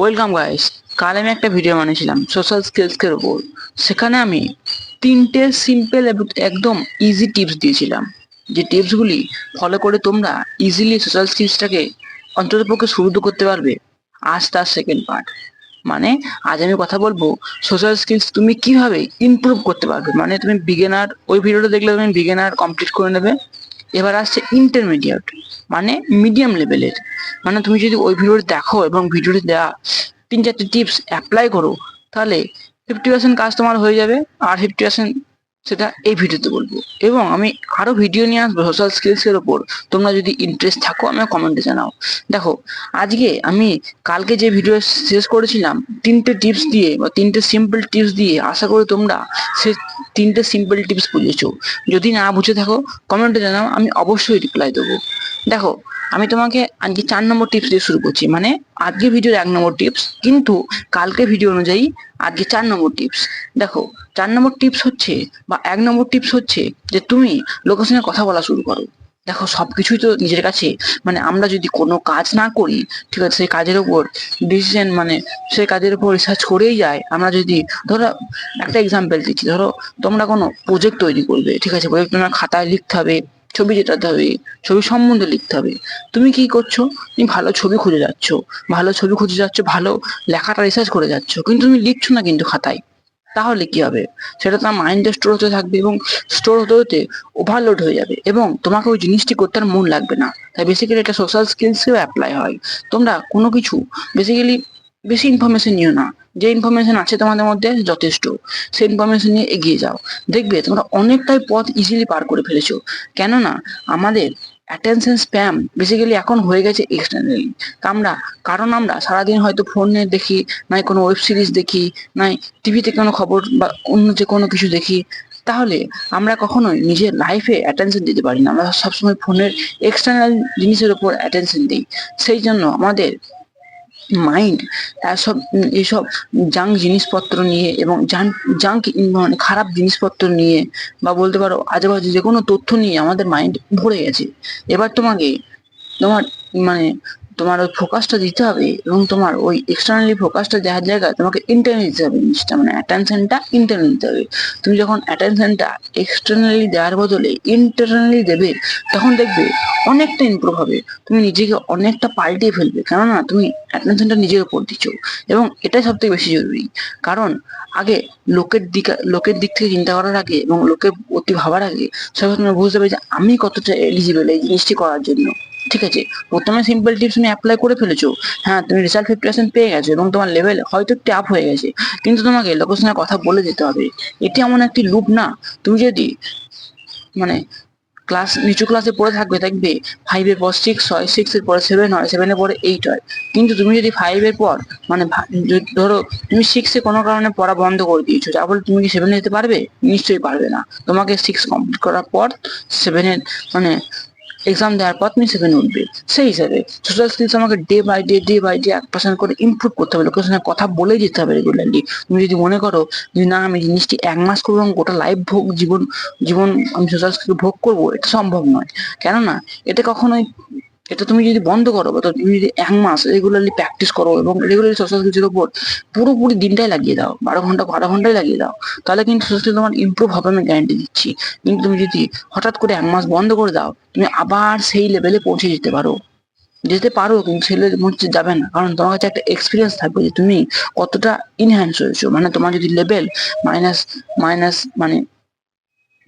Welcome guys. কাল আমি একটা ভিডিও বানিয়েছিলাম সোশ্যাল স্কিলসের উপর। সেখানে আমি তিনটে সিম্পল এবং একদম ইজি টিপস দিয়েছিলাম, যে টিপসগুলি ফলো করে তোমরা ইজিলি সোশ্যাল স্কিলসটাকে অন্ততপক্ষে শুরু তো করতে পারবে। আজ তার সেকেন্ড পার্ট। মানে আজ আমি কথা বলবো সোশ্যাল স্কিলস তুমি কিভাবে ইমপ্রুভ করতে পারবে। মানে তুমি বিগিনার, ওই ভিডিওটা দেখলে তুমি বিগিনার কমপ্লিট করে নেবে। এবার আসছে ইন্টারমিডিয়েট, মানে মিডিয়াম লেভেলের। মানে তুমি যদি ওই ভিডিওটা দেখো এবং ভিডিওতে দেওয়া 3-4টে টিপস অ্যাপ্লাই করো, তাহলে 50% কাজ তোমার হয়ে যাবে। আর 50% সেটা এই ভিডিওতে বলবো। এবং আমি আরো ভিডিও নিয়ে আসবো সোশ্যাল স্কিলস এর উপর। তোমরা যদি ইন্টারেস্ট থাকো আমাকে কমেন্টে জানাও। দেখো, আজকে আমি কালকে যে ভিডিও শেষ করেছিলাম 3টে টিপস দিয়ে বা 3টে সিম্পল টিপস দিয়ে, আশা করি তোমরা সে 3টে সিম্পল টিপস বুঝেছো। যদি না বুঝে থাকো কমেন্টে জানাও, আমি অবশ্যই রিপ্লাই দেবো। দেখো, আমি তোমাকে আজকে 4 নম্বর টিপস দিয়ে শুরু করছি। মানে আজকে ভিডিওর 1 নম্বর টিপস, কিন্তু কালকে ভিডিও অনুযায়ী আজকে 4 নম্বর টিপস। দেখো, 4 নম্বর টিপস হচ্ছে বা 1 নম্বর টিপস হচ্ছে যে তুমি লোকের সঙ্গে কথা বলা শুরু করো। দেখো, সবকিছুই তো নিজের কাছে। মানে আমরা যদি কোনো কাজ না করি, ঠিক আছে, সেই কাজের উপর ডিসিশন, মানে সেই কাজের উপর রিসার্চ করেই যায়। আমরা যদি ধরো একটা এক্সাম্পল দিচ্ছি, ধরো তোমরা কোনো প্রজেক্ট তৈরি করবে, ঠিক আছে, প্রজেক্ট তোমার খাতায় লিখতে হবে, ছবি যেটাতে হবে, ছবি সম্বন্ধে লিখতে হবে। তুমি কি করছো? তুমি ভালো ছবি খুঁজে যাচ্ছ, ভালো ছবি খুঁজে যাচ্ছ, ভালো লেখাটা রিসার্চ করে যাচ্ছ, কিন্তু তুমি লিখছো না কিন্তু খাতায়। তাহলে কি হবে? সেটা তোমার মাইন্ডে স্টোর হতে থাকবে এবং স্টোর হতে হতে ওভারলোড হয়ে যাবে এবং তোমাকে ওই জিনিসটি করতে আর মন লাগবে না। তাই বেসিক্যালি এটা সোশ্যাল স্কিলসেও অ্যাপ্লাই হয়। তোমরা কোনো কিছু বেসিক্যালি বেশি ইনফরমেশন নিও না। যে ইনফরমেশন আছে তোমাদের মধ্যে যথেষ্ট, সেই ইনফরমেশন নিয়ে এগিয়ে যাও। দেখবে তোমরা অনেকটাই পথ ইজিলি পার করে ফেলেছো। কেননা আমাদের অ্যাটেনশন স্প্যাম বেসিক্যালি এখন হয়ে গেছে এক্সটার্নালি। কারণ আমরা সারাদিন হয়তো ফোনে দেখি, নয় কোনো ওয়েব সিরিজ দেখি, নয় টিভিতে কোনো খবর বা অন্য যে কোনো কিছু দেখি। তাহলে আমরা কখনোই নিজের লাইফে অ্যাটেনশন দিতে পারি না। আমরা সবসময় ফোনের এক্সটার্নাল জিনিসের উপর অ্যাটেনশন দিই। সেই জন্য আমাদের মাইন্ড এইসব জাঙ্ক জিনিসপত্র নিয়ে এবং জাঙ্ক মানে খারাপ জিনিসপত্র নিয়ে, বা বলতে পারো আজেবাজে যে কোনো তথ্য নিয়ে আমাদের মাইন্ড ভরে গেছে। এবার তোমার মানে তোমার ওই ফোকাসটা দিতে হবে এবং তোমার ওই এক্সটার্নালি ফোকাসটা দেওয়ার জায়গায় তোমাকে ইন্টারনালি দিতে হবে জিনিসটা, মানে অ্যাটেনশনটা ইন্টারনালি দিতে হবে। তুমি যখন অ্যাটেনশনটা এক্সটার্নালি দেওয়ার বদলে ইন্টারনালি দেবে, তখন দেখবে অনেকটা ইমপ্রুভ হবে। তুমি নিজেকে অনেকটা পাল্টিয়ে ফেলবে, কেননা তুমি অ্যাটেনশনটা নিজের উপর দিচ্ছ। এবং এটাই সব থেকে বেশি জরুরি। কারণ আগে লোকের দিক থেকে চিন্তা করার আগে এবং লোকের প্রতি ভাবার আগে সবাই তুমি বুঝতে পারবে যে আমি কতটা এলিজিবল এই জিনিসটি করার জন্য। ঠিক আছে, প্রথমে সিম্পল টিপস তুমি অ্যাপ্লাই করে ফেলেছো। হ্যাঁ, তুমি রেজাল্ট 50% পেয়ে গেছো এবং তোমার লেভেল হয়তো একটু আপ হয়ে গেছে, কিন্তু তোমাকে লোকের সঙ্গে কথা বলে যেতে হবে। এটি এমন একটি লুপ না। তুমি যদি মানে নিচু ক্লাসে পড়ে থাকবে, দেখবে 5 এর পর 6 হয়, 6 এর পরে 7 হয়, 7 এর পরে 8 হয়। কিন্তু তুমি যদি 5 এর পর মানে ধরো তুমি 6-এ কোনো কারণে পড়া বন্ধ করে দিয়েছো, যা বলে তুমি কি 7-এ যেতে পারবে? নিশ্চয়ই পারবে না। তোমাকে 6 কমপ্লিট করার পর 7-এর মানে এক্সাম দেওয়ার পর তুমি 7-এ উঠবে। সেই হিসাবে সোশ্যাল স্কিলস আমাকে ডে বাই ডে 1% করে ইমপ্রুভ করতে হবে। লোকের সঙ্গে কথা বলে যেতে হবে রেগুলারলি। তুমি যদি মনে করো যে না, আমি জিনিসটি 1 মাস করবো এবং গোটা লাইফ জীবন জীবন আমি সোশ্যাল স্কিল ভোগ করবো, এটা সম্ভব নয়। কেননা এটা কখনোই, এটা তুমি যদি বন্ধ করো বা তুমি যদি 1 মাস রেগুলারলি প্র্যাকটিস করো এবং রেগুলারলি সোশ্যাল স্কিলসের উপর পুরোপুরি দিনটাই লাগিয়ে দাও, 12 ঘন্টা 12 ঘন্টাই লাগিয়ে দাও, তাহলে কিন্তু সোশ্যাল স্কিল তোমার ইমপ্রুভ হবে, আমি গ্যারান্টি দিচ্ছি। কিন্তু তুমি যদি হঠাৎ করে 1 মাস বন্ধ করে দাও, তুমি আবার সেই লেভেলে পৌঁছে যেতে পারো কিন্তু ছেলে মধ্যে যাবে না। কারণ তোমার কাছে একটা এক্সপিরিয়েন্স থাকবে যে তুমি কতটা ইনহ্যান্স হয়েছো। মানে তোমার যদি লেভেল মাইনাস মাইনাস মানে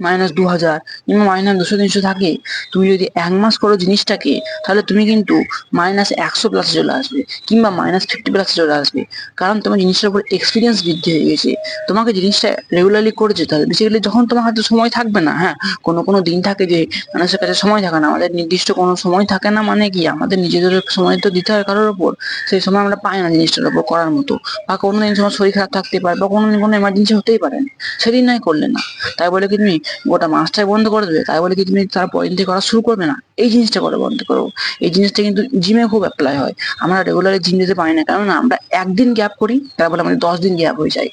-2000 কিংবা -200-300 থাকে, তুমি যদি 1 মাস করো জিনিসটাকে, তাহলে তুমি কিন্তু -100 প্লাসে চলে আসবে কিংবা -50 প্লাসে চলে আসবে। কারণ তোমার জিনিসটার উপর এক্সপিরিয়েন্স বৃদ্ধি হয়ে গেছে। তোমাকে জিনিসটা রেগুলারলি করে যেতে হবে। বেসিক্যালি যখন তোমার হাতে সময় থাকবে না, হ্যাঁ, কোনো দিন থাকে যে মানুষের কাছে সময় থাকে না। আমাদের নির্দিষ্ট কোনো সময় থাকে না, মানে কি আমাদের নিজেদের সময় তো দিতে হয় কারোর ওপর। সেই সময় আমরা পাই না জিনিসটার উপর করার মতো, বা কোনোদিন তোমার শরীর খারাপ থাকতে পারে, বা কোনোদিন কোনো এমার্জেন্সি হতেই পারে, সেদিন নয় করলে না। তাই বলে কি তুমি গোটা মাসটাই বন্ধ করে দেবে? তাই বলে কি তুমি তার পরের দিন থেকে করা শুরু করবে না? এই জিনিসটা করে বন্ধ করো। এই জিনিসটা কিন্তু জিমে খুব অ্যাপ্লাই হয়। আমরা রেগুলারলি জিম যেতে পারি না, কারণ আমরা একদিন গ্যাপ করি, তারপরে আমাদের 10 দিন গ্যাপ হয়ে যায়।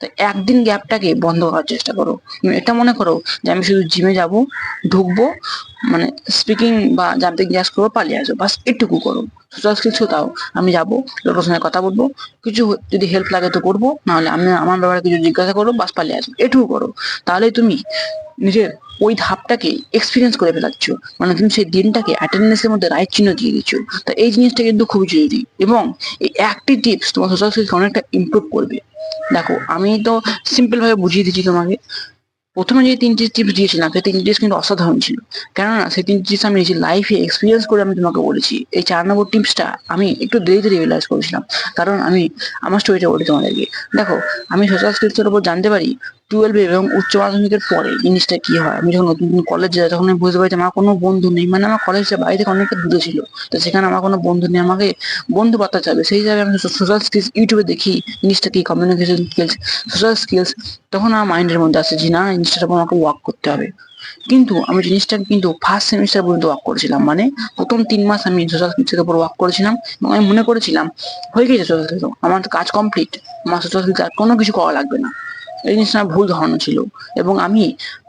তো একদিন গ্যাপটাকে বন্ধ করার চেষ্টা করো। তুমি এটা মনে করো যে আমি শুধু জিমে যাব, ঢুকবো, মানে স্পিকিং বা জানতে জিজ্ঞাস করবো, পালিয়ে আসবো, বাস এটুকু করো। সোশ্যাল স্কিলসও তাও, আমি যাবো, লোকের সঙ্গে কথা বলবো, কিছু যদি হেল্প লাগে তো করবো, নাহলে আমি আমার ব্যাপারে কিছু জিজ্ঞাসা করবো, বাস পালিয়ে আসবো, এটুকু করো। তাহলে তুমি নিজের ওই ধাপটাকে এক্সপিরিয়েন্স করে ফেলাচ্ছ, মানে তুমি সেই দিনটাকে অ্যাটেন্ডেন্সের মধ্যে রাইট চিহ্ন দিয়ে দিচ্ছ। তা এই জিনিসটা কিন্তু খুবই জরুরি, এবং এই একটি টিপস তোমার সোশ্যাল স্কিলস অনেকটা ইমপ্রুভ করবে। দেখো আমি তো সিম্পল ভাবে বুঝিয়ে দিচ্ছি তোমাকে। প্রথমে যে তিনটি টিপস দিয়েছিলাম সেই তিনটি টিপস কিন্তু অসাধারণ ছিল, কেননা সেই তিনটি টিপস আমি নিজের লাইফে এক্সপিরিয়েন্স করে আমি তোমাকে বলেছি। এই 4 নম্বর টিপসটা আমি একটু দেরিতে রিয়েলাইজ করেছিলাম, কারণ আমি আমার স্টোরিটা বলি তোমাদেরকে। দেখো, আমি সোশ্যাল স্কিলসের উপর জানতে পারি 12 এবং উচ্চ মাধ্যমিকের পরে। জিনিসটা কি হয়, আমি যখন নতুন নতুন কলেজ যাই তখন আমি বুঝতে পারি যে আমার কোনো বন্ধু নেই, মানে আমার কলেজটা বাড়ি থেকে অনেকটা দূরে ছিল। তো সেখানে আমার কোনো বন্ধু নেই, আমাকে বন্ধু পাতা চাবে, সেই হিসাবে আমি সোশ্যাল স্কিলস ইউটিউবে দেখি জিনিসটা কি, কমিউনিকেশন স্কিলস, সোশ্যাল স্কিলস। তখন আমার মাইন্ডের মধ্যে আসে যে না, এই জিনিসটার উপর আমাকে ওয়ার্ক করতে হবে। কিন্তু আমি জিনিসটাকে কিন্তু ফার্স্ট সেমিস্টার পর্যন্ত ওয়ার্ক করেছিলাম, মানে প্রথম 3 মাস আমি সোশ্যাল স্কিলসের উপর ওয়ার্ক করেছিলাম, এবং আমি মনে করেছিলাম হয়ে গেছে সোশ্যাল স্কিলস, আমার তো কাজ কমপ্লিট, আমার সোশ্যাল স্কিলস আর কোনো কিছু করা লাগবে না। এই জিনিসটা আমার ভুল ধারণা ছিল, এবং আমি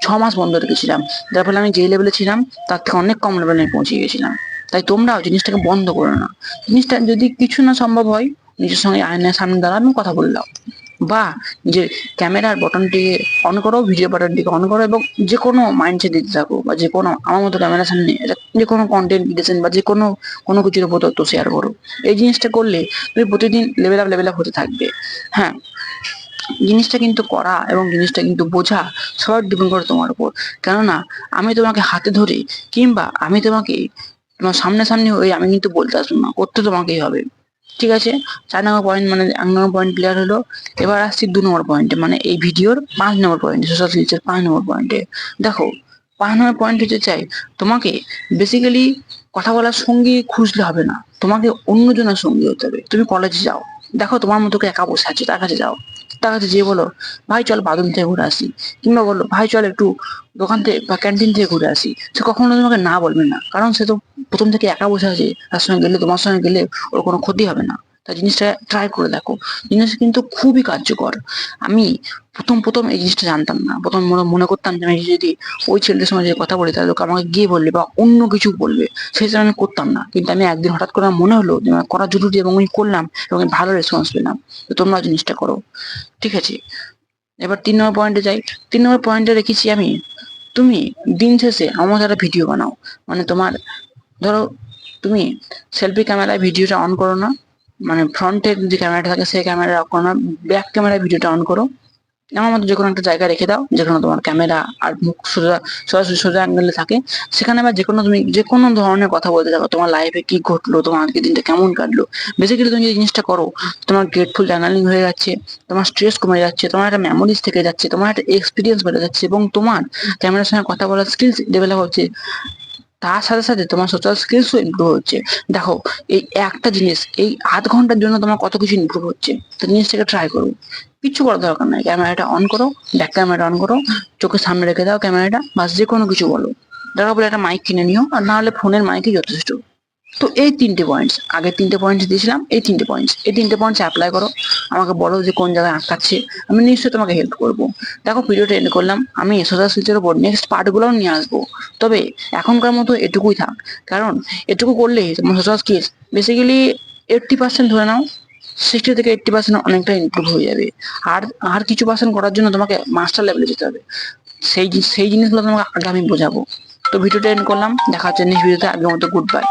6 মাস বন্ধ রেখেছিলাম, যার ফলে আমি যে লেভেলে ছিলাম তার থেকে অনেক কম লেভেলে আমি পৌঁছে গেছিলাম। তাই তোমরাও জিনিসটাকে বন্ধ করো না। জিনিসটা যদি কিছু না সম্ভব হয়, নিজের সঙ্গে আয়নার সামনে দাঁড়ানো, কথা বলে দাও, বা নিজের ক্যামেরার বটনটিকে অন করো, ভিডিও বাটনটিকে অন করো, এবং যে কোনো মাইন্ডসেট দিতে থাকো, বা যে কোনো আমার মতো ক্যামেরার সামনে যে কোনো কন্টেন্ট ক্রিয়েশন বা যে কোনো কোনো কিছুর উপর তথ্য শেয়ার করো। এই জিনিসটা করলে তুমি প্রতিদিন লেভেল আপ হতে থাকবে। হ্যাঁ, জিনিসটা কিন্তু করা এবং জিনিসটা কিন্তু বোঝা সবার ডিপেন্ড করে তোমার উপর। কেননা আমি তোমাকে হাতে ধরে, কিংবা আমি তোমাকে তোমার সামনাসামনি হয়ে আমি কিন্তু বলতে আসবো না, করতে তোমাকেই হবে। ঠিক আছে, 4 নম্বর পয়েন্ট মানে 1 নম্বর পয়েন্ট ক্লিয়ার হলো। এবার আসছি 2 নম্বর পয়েন্টে, মানে এই ভিডিওর 5 নম্বর পয়েন্টে, সোশ্যাল স্কিলসের 5 নম্বর পয়েন্টে। দেখো, 5 নম্বর পয়েন্ট হতে চাই তোমাকে বেসিক্যালি কথা বলার সঙ্গী খুঁজলে হবে না, তোমাকে অন্যজনের সঙ্গী হতে হবে। তুমি কলেজে যাও, দেখো তোমার মতো কেউ একা বসে আছে, তার কাছে যাও, তার কাছে যেয়ে বলো ভাই চল বাথরুম থেকে ঘুরে আসি, কিংবা বলো ভাই চল একটু দোকান থেকে বা ক্যান্টিন থেকে ঘুরে আসি। সে কখনো তোমাকে না বলবে না, কারণ সে তো প্রথম থেকে একা বসে আছে, তার সঙ্গে গেলে, তোমার সঙ্গে গেলে ওর কোনো ক্ষতি হবে না। তাই জিনিসটা ট্রাই করে দেখো, জিনিসটা কিন্তু খুবই কার্যকর। আমি প্রথম এই জিনিসটা জানতাম না, প্রথম মনে করতাম যে আমি যদি ওই ছেলেদের সঙ্গে যে কথা বলি তাহলে লোকে আমাকে গিয়ে বলবে বা অন্য কিছু বলবে, সেই জন্য আমি করতাম না। কিন্তু আমি একদিন হঠাৎ করে আমার মনে হলো যে আমার করা জরুরি, এবং আমি করলাম, এবং আমি ভালো রেসপন্স পেলাম। তো তোমরা জিনিসটা করো, ঠিক আছে। এবার 3 নম্বর পয়েন্টে যাই। 3 নম্বর পয়েন্টে রেখেছি আমি, তুমি দিন শেষে আমার মতো একটা ভিডিও বানাও। মানে তোমার, ধরো তুমি সেলফি ক্যামেরায় ভিডিওটা অন করো না, মানে ফ্রন্টের যে ক্যামেরাটা থাকে সেই ক্যামেরা অন করো না, ব্যাক ক্যামেরায় ভিডিওটা অন করো। আমার মতো যে কোনো একটা জায়গায় রেখে দাও, যেখানে তোমার ক্যামেরা আর মুখ সোজা, সরাসরি সোজা অ্যাঙ্গেলে থাকে। সেখানে আবার যে কোনো, তুমি যে কোনো ধরনের কথা বলতে থাকো, তোমার লাইফে কি ঘটলো, তোমার আজকে দিনটা কেমন কাটলো। বেসিক্যালি তুমি যে জিনিসটা করো, তোমার গ্রেটফুল জার্নালিং হয়ে যাচ্ছে, তোমার স্ট্রেস কমে যাচ্ছে, তোমার একটা মেমোরিজ থেকে যাচ্ছে, তোমার একটা এক্সপিরিয়েন্স বেড়ে যাচ্ছে, এবং তোমার ক্যামেরার সঙ্গে কথা বলার স্কিলস ডেভেলপ হচ্ছে। তার সাথে সাথে তোমার সোশ্যাল স্কিলসও ইমপ্রুভ হচ্ছে। দেখো, এই একটা জিনিস এই আধ ঘন্টার জন্য তোমার কত কিছু ইমপ্রুভ হচ্ছে। তো জিনিসটাকে ট্রাই করো, কিচ্ছু করার দরকার নাই, ক্যামেরাটা অন করো, ব্যাক ক্যামেরাটা অন করো, চোখের সামনে রেখে দাও ক্যামেরাটা, বাস যে কোনো কিছু বলো। দরকার বলে একটা মাইক কিনে নিও, আর না হলে ফোনের মাইকই যথেষ্ট। তো এই 3টে পয়েন্টস, আগের 3টে পয়েন্টস দিয়েছিলাম, এই 3টে পয়েন্টস অ্যাপ্লাই করো। আমাকে বলো যে কোন জায়গায় আটকাচ্ছে, আমি নিশ্চয়ই তোমাকে হেল্প করবো। দেখো, ভিডিওটা এন্ড করলাম, আমি সোশ্যাল স্কিলসের উপর নেক্সট পার্টগুলোও নিয়ে আসবো। তবে এখনকার মতো এটুকুই থাক, কারণ এটুকু করলেই তোমার সোশ্যাল স্কিলস বেসিক্যালি 80% ধরে নাও, 60 থেকে 80% অনেকটা ইমপ্রুভ হয়ে যাবে। আর আর কিছু পার্সেন্ট করার জন্য তোমাকে মাস্টার লেভেলে যেতে হবে। সেই জিনিসগুলো তোমাকে আগে আমি বোঝাবো। তো ভিডিওটা এন্ড করলাম, দেখা হচ্ছে নেক্সট ভিডিওতে। আগের মতো গুড বাই।